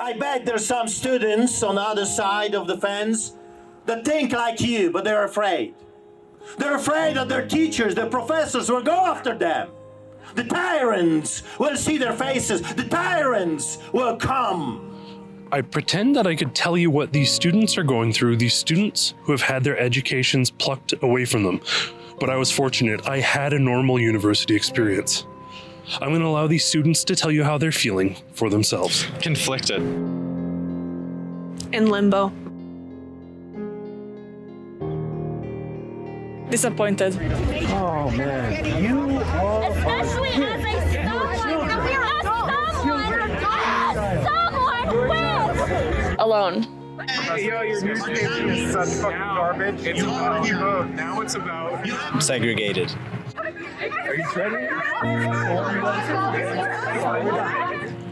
I bet there's some students on the other side of the fence that think like you, but they're afraid. They're afraid that their teachers, their professors will go after them. The tyrants will see their faces. The tyrants will come. I pretend that I could tell you what these students are going through, these students who have had their educations plucked away from them. But I was fortunate. I had a normal university experience. I'm going to allow these students to tell you how they're feeling for themselves. Conflicted. In limbo. Disappointed. Oh man, you are especially as a someone with Alone. Yo, your newspaper is such fucking garbage. It's about you vote. Now it's about Segregated. Are you ready?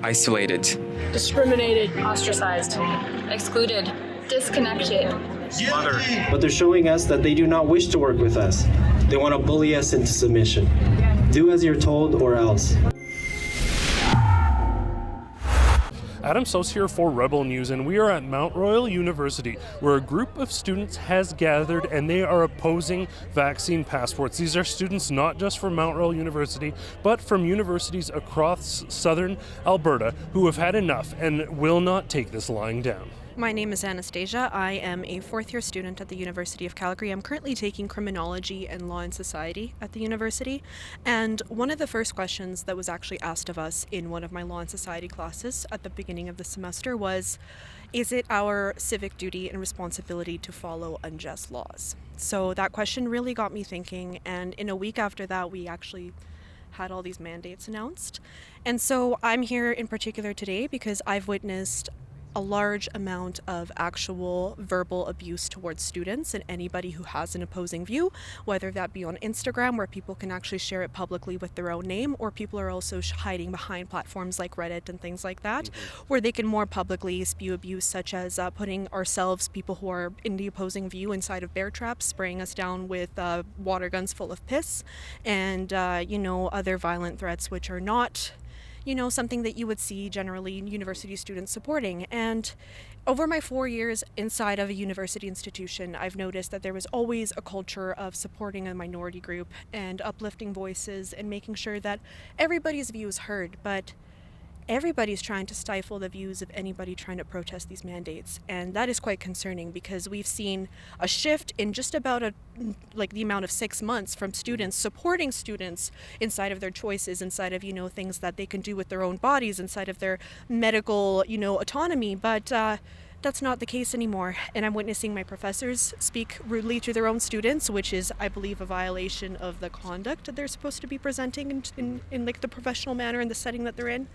Isolated. Discriminated. Ostracized. Excluded. Disconnected. But they're showing us that they do not wish to work with us. They want to bully us into submission. Do as you're told or else. Adam Sos here for Rebel News, and we are at Mount Royal University, where a group of students has gathered and they are opposing vaccine passports. These are students not just from Mount Royal University, but from universities across southern Alberta who have had enough and will not take this lying down. My name is Anastasia. I am a fourth-year student at the University of Calgary. I'm currently taking criminology and law and society at the university. And one of the first questions that was actually asked of us in one of my law and society classes at the beginning of the semester was, is it our civic duty and responsibility to follow unjust laws? So that question really got me thinking, and in a week after that, we actually had all these mandates announced. And so I'm here in particular today because I've witnessed a large amount of actual verbal abuse towards students and anybody who has an opposing view, whether that be on Instagram, where people can actually share it publicly with their own name, or people are also hiding behind platforms like Reddit and things like that, where they can more publicly spew abuse, such as putting ourselves, people who are in the opposing view, inside of bear traps, spraying us down with water guns full of piss, and other violent threats, which are not something that you would see generally university students supporting. And over my 4 years inside of a university institution, I've noticed that there was always a culture of supporting a minority group and uplifting voices and making sure that everybody's view is heard. But everybody's trying to stifle the views of anybody trying to protest these mandates. And that is quite concerning because we've seen a shift in just about the amount of 6 months from students supporting students inside of their choices, inside of, things that they can do with their own bodies, inside of their medical, autonomy. But that's not the case anymore. And I'm witnessing my professors speak rudely to their own students, which is, I believe, a violation of the conduct that they're supposed to be presenting in the professional manner in the setting that they're in.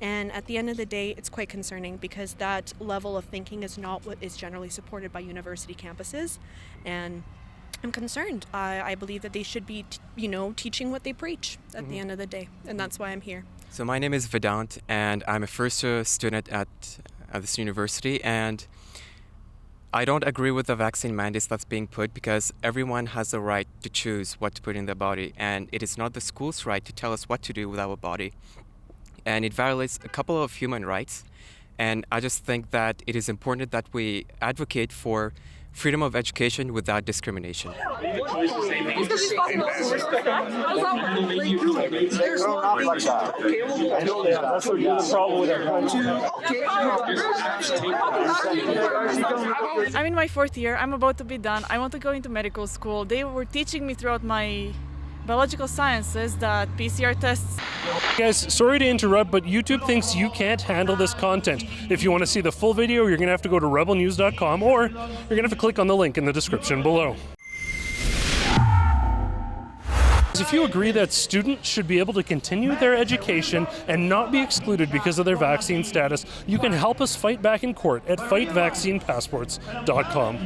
And at the end of the day, it's quite concerning because that level of thinking is not what is generally supported by university campuses. And I'm concerned. I believe that they should be, teaching what they preach at the end of the day. And that's why I'm here. So my name is Vedant, and I'm a first-year student at this university. And I don't agree with the vaccine mandates that's being put because everyone has the right to choose what to put in their body. And it is not the school's right to tell us what to do with our body. And it violates a couple of human rights. And I just think that it is important that we advocate for freedom of education without discrimination. I'm in my fourth year. I'm about to be done. I want to go into medical school. They were teaching me throughout my biological sciences that PCR tests. Guys, sorry to interrupt, but YouTube thinks you can't handle this content. If you want to see the full video, you're going to have to go to rebelnews.com, or you're going to have to click on the link in the description below. If you agree that students should be able to continue their education and not be excluded because of their vaccine status, you can help us fight back in court at fightvaccinepassports.com.